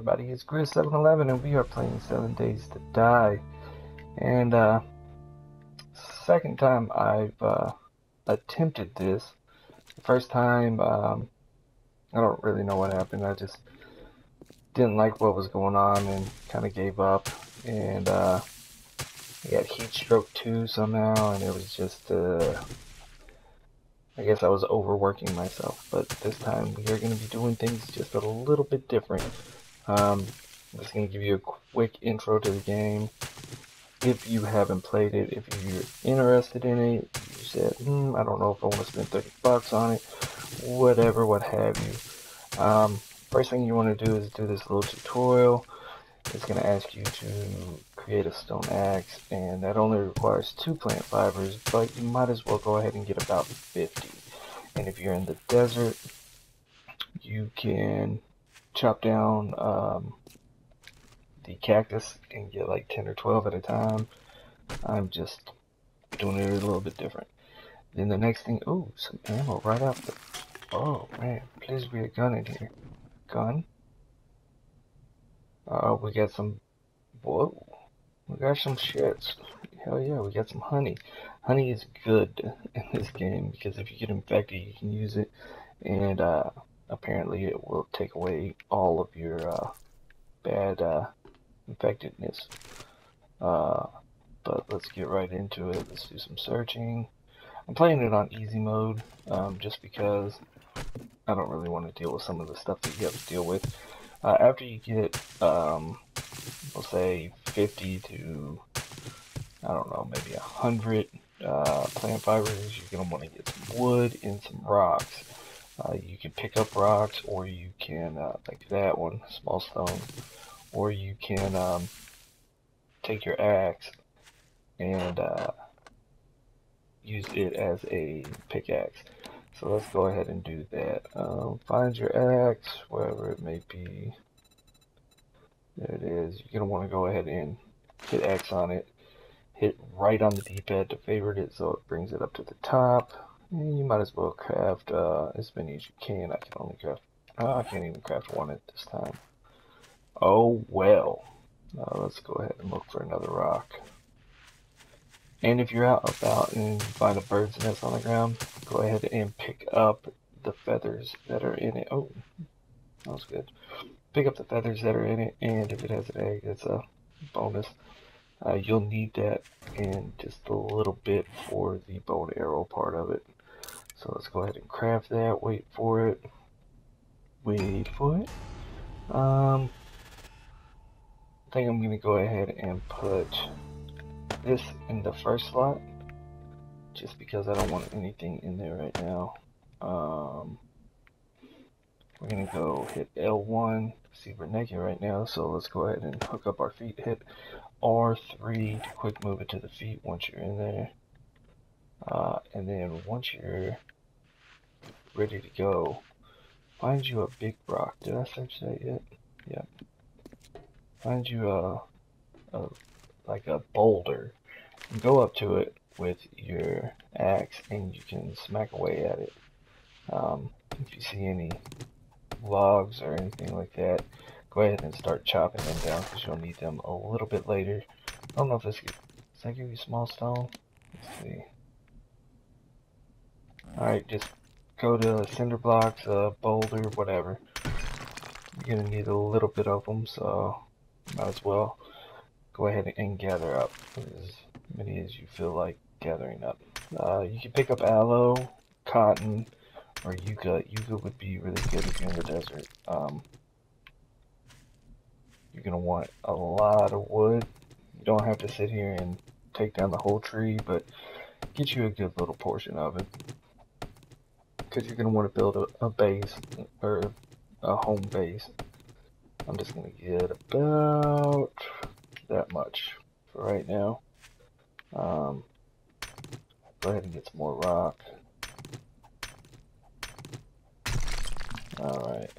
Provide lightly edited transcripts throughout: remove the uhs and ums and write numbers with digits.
everybody, it's Grizz711 and we are playing 7 Days to Die. And second time I've attempted this. The first time, I don't really know what happened. I just didn't like what was going on and kind of gave up. And I got heat stroke too somehow, and it was just I guess I was overworking myself. But this time we are going to be doing things just a little bit different. I'm just going to give you a quick intro to the game. If you haven't played it, if you're interested in it, you said, I don't know if I want to spend 30 bucks on it, whatever, what have you. First thing you want to do is do this little tutorial. It's going to ask you to create a stone axe, and that only requires 2 plant fibers, but you might as well go ahead and get about 50. And if you're in the desert, you can chop down the cactus and get like 10 or 12 at a time. I'm just doing it a little bit different. Then the next thing, ooh, some ammo right off the, oh man, please be a gun in here. Gun? We got some, whoa, we got some shits. Hell yeah, we got some honey. Honey is good in this game because if you get infected, you can use it, and apparently it will take away all of your bad infectedness. But let's get right into it. Let's do some searching. I'm playing it on easy mode just because I don't really want to deal with some of the stuff that you have to deal with. After you get, we'll say 50 to, I don't know, maybe 100 plant fibers, you're going to want to get some wood and some rocks. You can pick up rocks, or you can, like that one, small stone, or you can take your axe and use it as a pickaxe. So let's go ahead and do that. Find your axe, wherever it may be. There it is. You're going to want to go ahead and hit X on it. Hit right on the D-pad to favorite it so it brings it up to the top. And you might as well craft as many as you can. I can only craft, I can't even craft one at this time. Oh well. Let's go ahead and look for another rock. And if you're out about and you find a bird's nest on the ground, go ahead and pick up the feathers that are in it. Oh, that was good. Pick up the feathers that are in it, and if it has an egg, it's a bonus. You'll need that and just a little bit for the bow and arrow part of it. So let's go ahead and craft that. Wait for it. Wait for it. I think I'm gonna go ahead and put this in the first slot, just because I don't want anything in there right now. We're gonna go hit L1. See, we're naked right now, so let's go ahead and hook up our feet. Hit R3 to quick move it to the feet once you're in there. And then once you're ready to go, find you a big rock. Did I search that yet? Yeah. Find you like a boulder, and go up to it with your axe, and you can smack away at it. If you see any logs or anything like that, go ahead and start chopping them down because you'll need them a little bit later. I don't know if does that give you small stone? Let's see. Alright, just go to cinder blocks, boulder, whatever. You're gonna need a little bit of them, so might as well go ahead and gather up as many as you feel like gathering up. You can pick up aloe, cotton, or yucca. Yucca would be really good if you're in the desert. You're going to want a lot of wood. You don't have to sit here and take down the whole tree, but get you a good little portion of it. Because you're going to want to build a base, or a home base. I'm just going to get about that much for right now. Go ahead and get some more rock. Alright.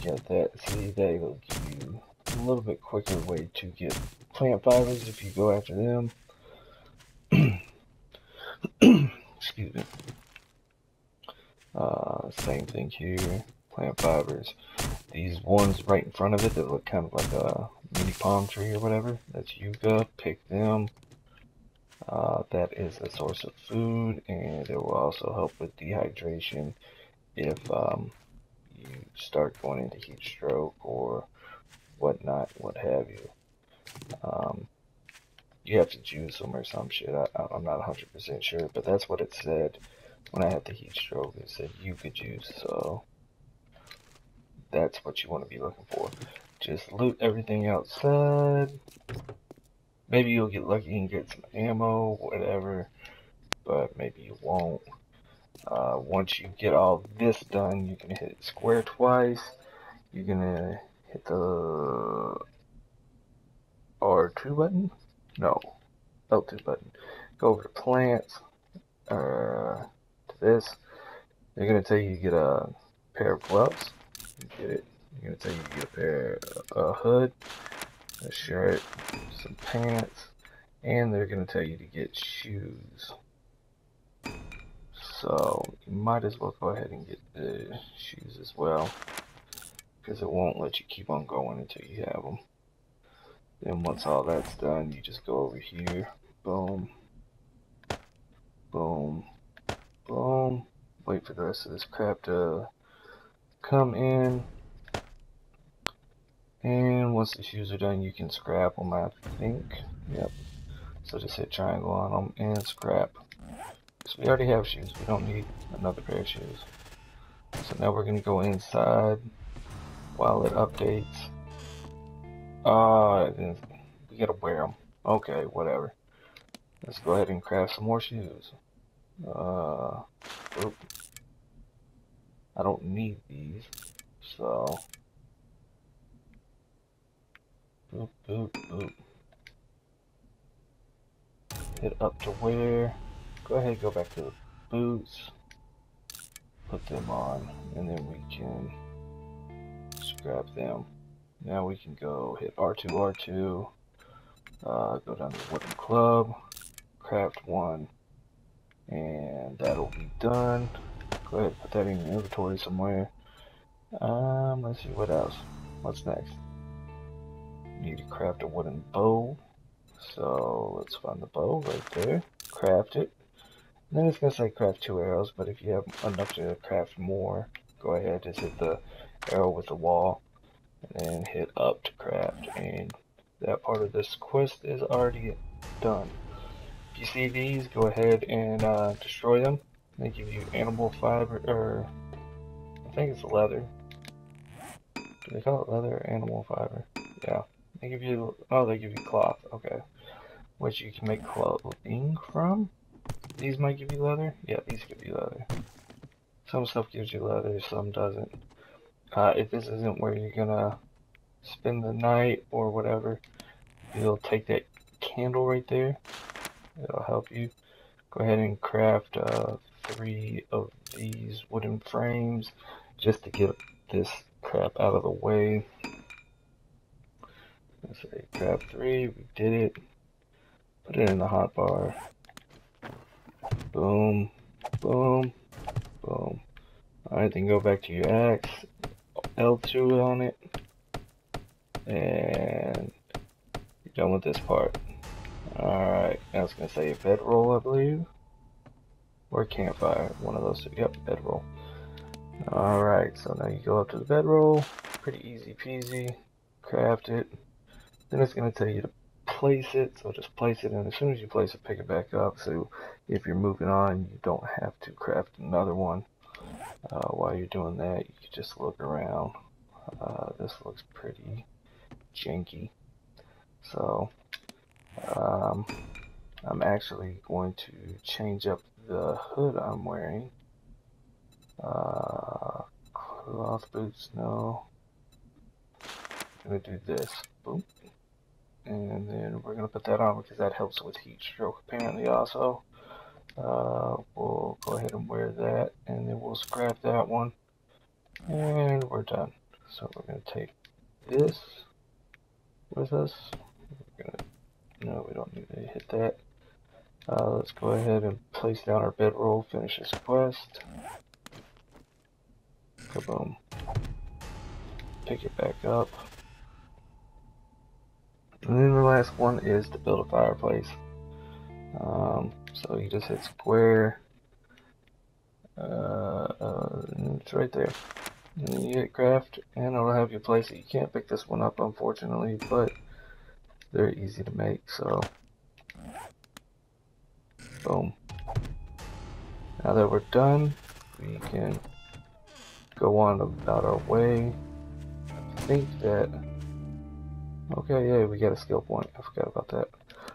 Get that. See, that will give you a little bit quicker way to get plant fibers if you go after them. Excuse me. Same thing here. plant fibers. These ones right in front of it that look kind of like a mini palm tree or whatever, that's yucca. Pick them. That is a source of food, and it will also help with dehydration if you start going into heat stroke or whatnot, what have you. You have to juice them or some shit. I'm not 100% sure, but that's what it said when I had the heat stroke. It said yucca juice, so that's what you want to be looking for. Just loot everything outside. Maybe you'll get lucky and get some ammo, whatever, but maybe you won't. Once you get all this done, you can hit square twice. You're gonna hit the R2 button? No, L2 button. Go over to plants, to this. They're gonna tell you to get a pair of gloves. You get it. They're gonna tell you to get a hood, a shirt, some pants, and they're gonna tell you to get shoes. So you might as well go ahead and get the shoes as well, because it won't let you keep on going until you have them. Then once all that's done, you just go over here, boom, boom, boom, wait for the rest of this crap to come in, and once the shoes are done, you can scrap them, I think. Yep. So just hit triangle on them and scrap. So we already have shoes, we don't need another pair of shoes. So now we're going to go inside while it updates. We gotta wear them. Okay, whatever. Let's go ahead and craft some more shoes. Oop. I don't need these, so boop, boop, boop. Hit up to wear. Go ahead, go back to the boots. Put them on, and then we can scrap them. Now we can go hit R2, R2. Go down to the wooden club. Craft one, and that'll be done. Go ahead, put that in your inventory somewhere. Let's see what else. What's next? Need to craft a wooden bow. So let's find the bow right there. Craft it. And then it's gonna say craft 2 arrows, but if you have enough to craft more, go ahead, just hit the arrow with the wall, and then hit up to craft. And that part of this quest is already done. If you see these, go ahead and destroy them. They give you animal fiber, or I think it's leather. Do they call it leather or animal fiber? Yeah. They give you, oh, they give you cloth. Okay. Which you can make clothing from. These might give you leather. Yeah, these give you leather. Some stuff gives you leather, some doesn't. If this isn't where you're gonna spend the night or whatever, you'll take that candle right there. It'll help you. Go ahead and craft 3 of these wooden frames just to get this crap out of the way. Let's say craft 3, we did it. Put it in the hotbar. Boom, boom, boom. Alright, then go back to your axe. L2 on it. And you're done with this part. Alright, now it's going to say a bedroll, I believe. Or campfire, one of those two. Yep, bedroll. Alright, so now you go up to the bedroll. Pretty easy peasy. Craft it. Then it's going to tell you to place it, so just place it, and as soon as you place it, pick it back up, so if you're moving on, you don't have to craft another one. While you're doing that, you can just look around. This looks pretty janky, so I'm actually going to change up the hood I'm wearing. Cloth boots, no. I'm gonna do this. Boom. And then we're going to put that on because that helps with heat stroke apparently also. We'll go ahead and wear that, and then we'll scrap that one, and we're done. So we're going to take this with us. We're gonna, no, we don't need to hit that. Let's go ahead and place down our bedroll, finish this quest. Kaboom. pick it back up. And then the last one is to build a fireplace. So you just hit square, and it's right there. And then you hit craft, and it'll have you place it. You can't pick this one up, unfortunately, but they're easy to make, so boom. Now that we're done, we can go on about our way. I think that, okay, yeah, we got a skill point. I forgot about that.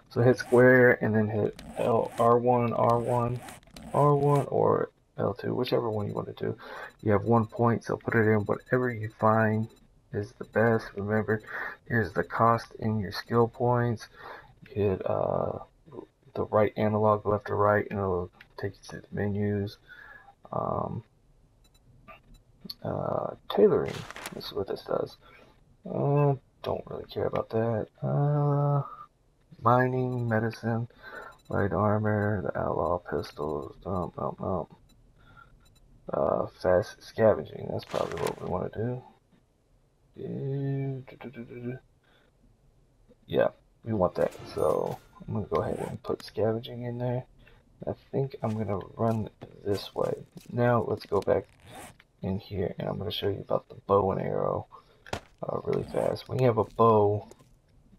So hit square and then hit R1, R1, R1, or L2, whichever one you want to do. You have 1 point, so put it in whatever you find is the best. Remember, here's the cost in your skill points. You hit the right analog, left or right, and it'll take you to the menus. Tailoring, this is what this does. Don't really care about that. Mining, medicine, light armor, the outlaw pistols, fast scavenging, that's probably what we want to do. Yeah, we want that, so I'm going to go ahead and put scavenging in there. I think I'm going to run this way. Now let's go back in here and I'm going to show you about the bow and arrow really fast. When you have a bow,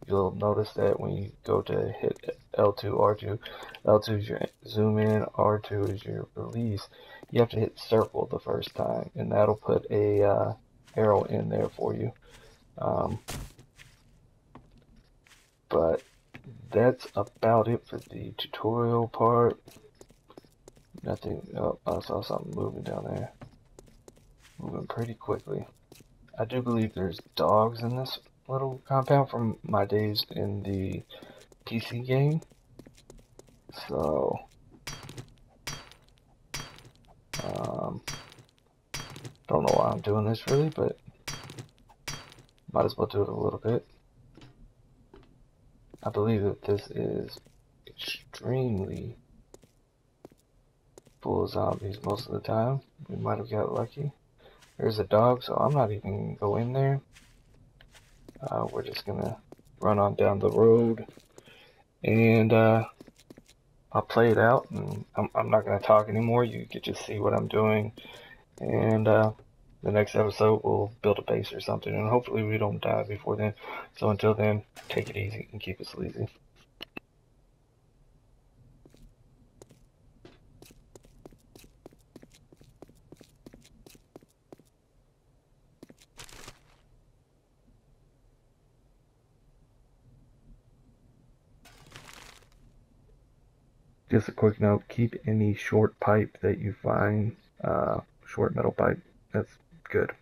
you'll notice that when you go to hit L2, R2, L2 is your zoom in, R2 is your release. You have to hit circle the first time, and that'll put a arrow in there for you. But that's about it for the tutorial part. Nothing. Oh, I saw something moving down there. Moving pretty quickly. I do believe there's dogs in this little compound from my days in the PC game. So, don't know why I'm doing this really, but might as well do it a little bit. I believe that this is extremely full of zombies most of the time. We might have got lucky. There's a dog, so I'm not even going to go in there. We're just going to run on down the road, and I'll play it out, and I'm not going to talk anymore. You can just see what I'm doing, and the next episode we'll build a base or something, and hopefully we don't die before then. So until then, take it easy and keep it sleazy. Just a quick note, keep any short pipe that you find, short metal pipe, that's good.